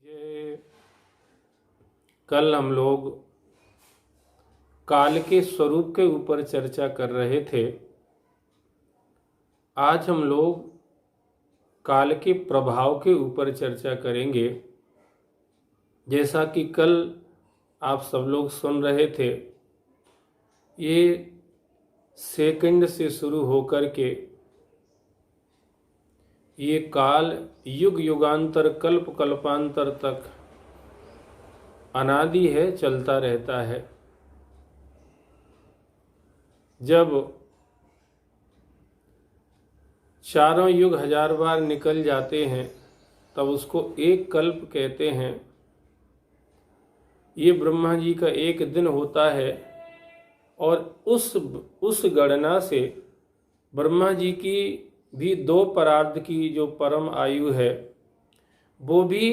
ये कल हम लोग काल के स्वरूप के ऊपर चर्चा कर रहे थे। आज हम लोग काल के प्रभाव के ऊपर चर्चा करेंगे। जैसा कि कल आप सब लोग सुन रहे थे, ये सेकंड से शुरू होकर के ये काल युग युगांतर कल्प कल्पांतर तक अनादि है, चलता रहता है। जब चारों युग 1000 बार निकल जाते हैं तब उसको एक कल्प कहते हैं। ये ब्रह्मा जी का एक दिन होता है और उस गणना से ब्रह्मा जी की भी 2 परार्ध की जो परम आयु है वो भी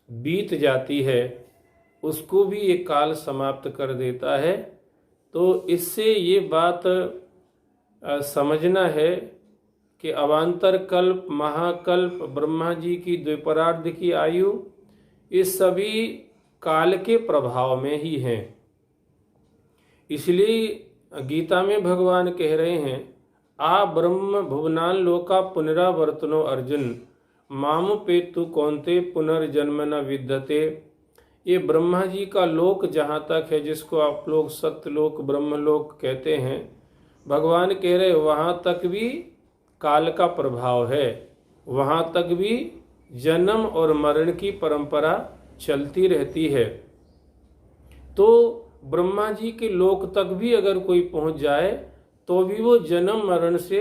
बीत जाती है, उसको भी ये काल समाप्त कर देता है। तो इससे ये बात समझना है कि अवांतर कल्प, महाकल्प, ब्रह्मा जी की द्विपरार्ध की आयु, इस सभी काल के प्रभाव में ही हैं। इसलिए गीता में भगवान कह रहे हैं, आ ब्रह्म भुवनान लोका पुनरावर्तनो अर्जुन माम पेतु कौन्ते पुनर्जन्म न विद्यते। ये ब्रह्मा जी का लोक जहाँ तक है, जिसको आप लोग सत्यलोक ब्रह्मलोक कहते हैं, भगवान कह रहे वहाँ तक भी काल का प्रभाव है, वहाँ तक भी जन्म और मरण की परंपरा चलती रहती है। तो ब्रह्मा जी के लोक तक भी अगर कोई पहुँच जाए तो भी वो जन्म मरण से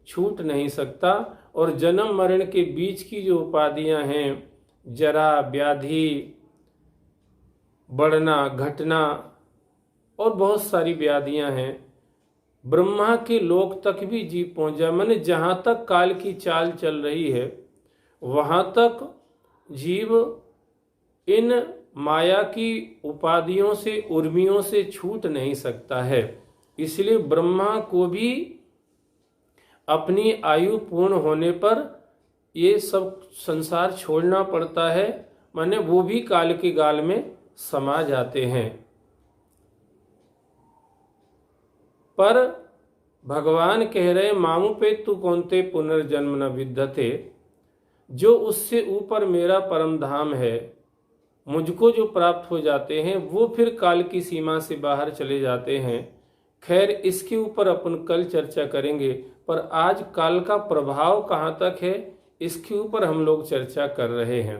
छूट नहीं सकता। और जन्म मरण के बीच की जो उपाधियां हैं, जरा, व्याधि, बढ़ना, घटना और बहुत सारी व्याधियां हैं, ब्रह्मा के लोक तक भी जीव पहुंच जाए, माने जहां तक काल की चाल चल रही है वहां तक जीव इन माया की उपाधियों से, उर्मियों से छूट नहीं सकता है। इसलिए ब्रह्मा को भी अपनी आयु पूर्ण होने पर ये सब संसार छोड़ना पड़ता है, माने वो भी काल के गाल में समा जाते हैं। पर भगवान कह रहे मामू पे तू कौनते पुनर्जन्म न विद्यते। जो उससे ऊपर मेरा परम धाम है, मुझको जो प्राप्त हो जाते हैं वो फिर काल की सीमा से बाहर चले जाते हैं। खैर, इसके ऊपर अपन कल चर्चा करेंगे, पर आज काल का प्रभाव कहाँ तक है इसके ऊपर हम लोग चर्चा कर रहे हैं।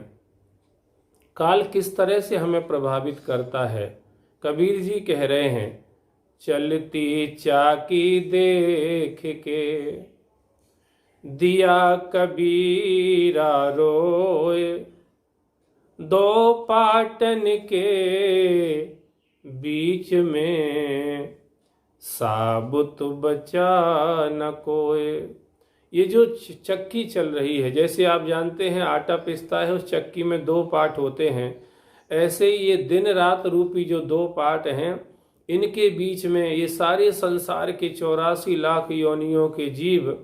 काल किस तरह से हमें प्रभावित करता है। कबीर जी कह रहे हैं, चलती चाकी देख के दिया कबीरा रोए, 2 पाटन के बीच में साबुत बचा न कोई। ये जो चक्की चल रही है, जैसे आप जानते हैं आटा पिसता है, उस चक्की में 2 पार्ट होते हैं, ऐसे ही ये दिन रात रूपी जो 2 पार्ट हैं, इनके बीच में ये सारे संसार के 84 लाख योनियों के जीव,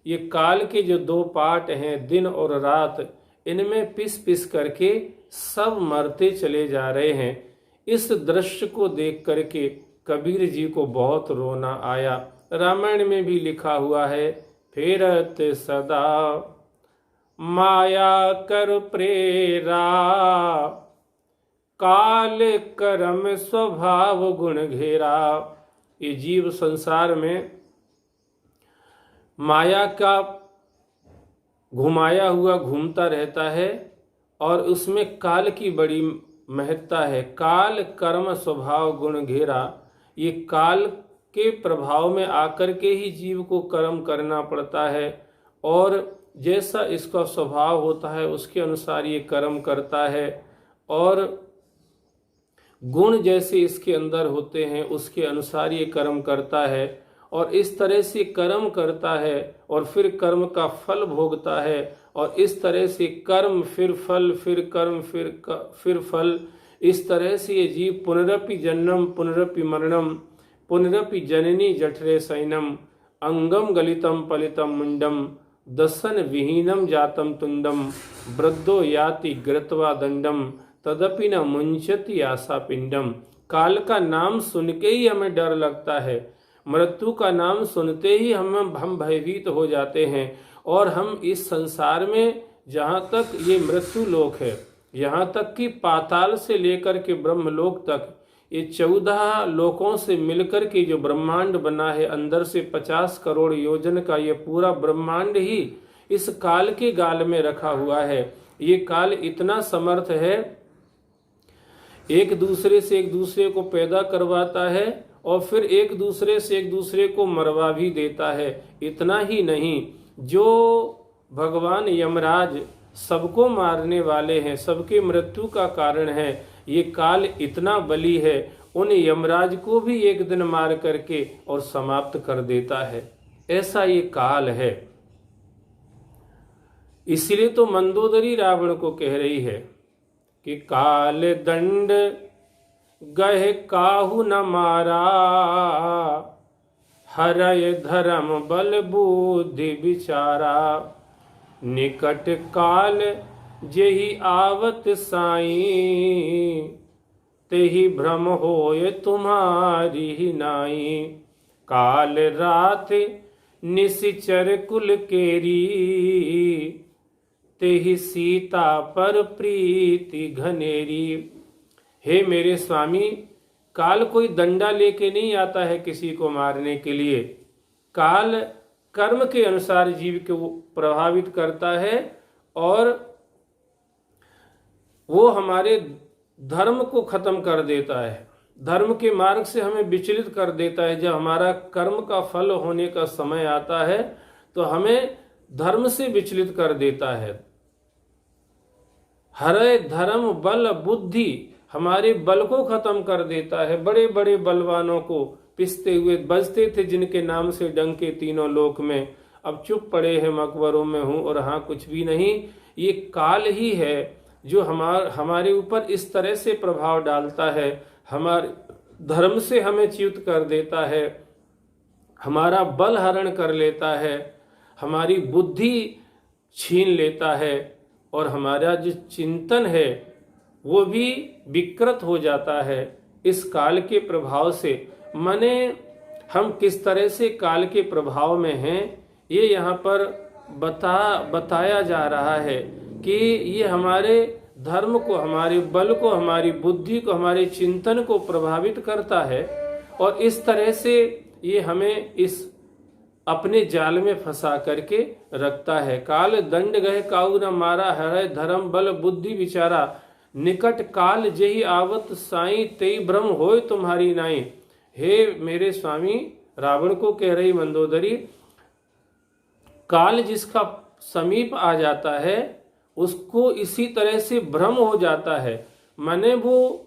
ये काल के जो 2 पार्ट हैं, दिन और रात, इनमें पिस पिस करके सब मरते चले जा रहे हैं। इस दृश्य को देख करके कबीर जी को बहुत रोना आया। रामायण में भी लिखा हुआ है, फेरत सदा माया कर प्रेरा, काल कर्म स्वभाव गुण घेरा। ये जीव संसार में माया का घुमाया हुआ घूमता रहता है और उसमें काल की बड़ी महत्ता है। काल कर्म स्वभाव गुण घेरा, ये काल के प्रभाव में आकर के ही जीव को कर्म करना पड़ता है और जैसा इसका स्वभाव होता है उसके अनुसार ये कर्म करता है, और गुण जैसे इसके अंदर होते हैं उसके अनुसार ये कर्म करता है। और इस तरह से कर्म करता है और फिर कर्म का फल भोगता है, और इस तरह से कर्म फिर फल, फिर कर्म फिर फल, इस तरह से ये जीव पुनरपि जन्म पुनरपि मरणम पुनरपि जननी जठरे सैनम अंगम गलितम पलितम मुंडम दसन विहीनम जातम तुंडम वृद्धो याति कृत्वा दंडम तदपि न मुंचति आशा पिंडम। काल का नाम सुन के ही हमें डर लगता है, मृत्यु का नाम सुनते ही हम भयभीत हो जाते हैं। और हम इस संसार में जहाँ तक ये मृत्यु लोक है, यहाँ तक कि पाताल से लेकर के ब्रह्मलोक तक, ये 14 लोकों से मिलकर के जो ब्रह्मांड बना है, अंदर से 50 करोड़ योजन का ये पूरा ब्रह्मांड ही इस काल के गाल में रखा हुआ है। ये काल इतना समर्थ है, एक दूसरे से एक दूसरे को पैदा करवाता है और फिर एक दूसरे से एक दूसरे को मरवा भी देता है। इतना ही नहीं, जो भगवान यमराज सबको मारने वाले हैं, सबके मृत्यु का कारण है, ये काल इतना बली है, उन यमराज को भी एक दिन मार करके और समाप्त कर देता है। ऐसा ये काल है। इसलिए तो मंदोदरी रावण को कह रही है कि काल दंड गहे काहू न मारा, हरय धर्म बल बुद्धि विचारा। निकट काल जेहि आवत साई, तेहि भ्रम होय तुम्हारी ही नाई। काल रात निशिचर कुल केरी, तेहि सीता पर प्रीति घनेरी। हे मेरे स्वामी, काल कोई दंडा लेके नहीं आता है किसी को मारने के लिए। काल कर्म के अनुसार जीव को प्रभावित करता है और वो हमारे धर्म को खत्म कर देता है, धर्म के मार्ग से हमें विचलित कर देता है। जब हमारा कर्म का फल होने का समय आता है तो हमें धर्म से विचलित कर देता है। हरय धर्म बल बुद्धि, हमारे बल को खत्म कर देता है। बड़े बड़े बलवानों को पिसते हुए बजते थे जिनके नाम से डंके तीनों लोक में, अब चुप पड़े हैं मकबरों में हूं और हाँ कुछ भी नहीं। ये काल ही है जो हमारे ऊपर इस तरह से प्रभाव डालता है, हमारे धर्म से हमें च्युत कर देता है, हमारा बल हरण कर लेता है, हमारी बुद्धि छीन लेता है और हमारा जो चिंतन है वो भी विकृत हो जाता है इस काल के प्रभाव से। माने हम किस तरह से काल के प्रभाव में हैं, ये यहाँ पर बताया जा रहा है कि ये हमारे धर्म को, हमारे बल को, हमारी बुद्धि को, हमारे चिंतन को प्रभावित करता है और इस तरह से ये हमें इस अपने जाल में फंसा करके रखता है। काल दंड गहे काऊ न मारा, हरय धर्म बल बुद्धि विचारा। निकट काल जेहि आवत साई, तेई भ्रम होय तुम्हारी नाई। हे मेरे स्वामी, रावण को कह रही मंदोदरी, काल जिसका समीप आ जाता है उसको इसी तरह से भ्रम हो जाता है। माने वो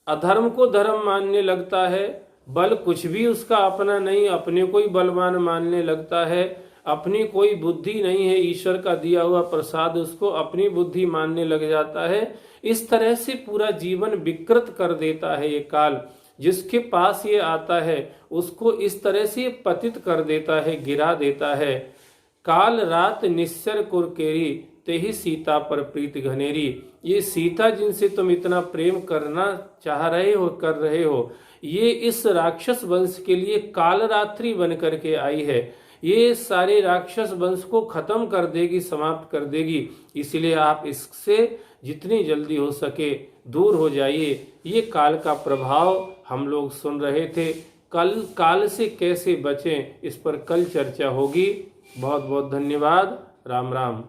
अधर्म को धर्म मानने लगता है, बल कुछ भी उसका अपना नहीं, अपने को ही बलवान मानने लगता है, अपनी कोई बुद्धि नहीं है, ईश्वर का दिया हुआ प्रसाद उसको अपनी बुद्धि मानने लग जाता है। इस तरह से पूरा जीवन विकृत कर देता है ये काल। जिसके पास ये आता है उसको इस तरह से पतित कर देता है, गिरा देता है। काल रात निश्चर कुरकेरी, तेहि सीता पर प्रीति घनेरी। ये सीता जिनसे तुम इतना प्रेम करना चाह रहे हो, कर रहे हो, ये इस राक्षस वंश के लिए कालरात्रि बन करके आई है। ये सारे राक्षस वंश को खत्म कर देगी, समाप्त कर देगी। इसलिए आप इससे जितनी जल्दी हो सके दूर हो जाइए। ये काल का प्रभाव हम लोग सुन रहे थे। कल काल से कैसे बचें इस पर कल चर्चा होगी। बहुत बहुत धन्यवाद। राम राम।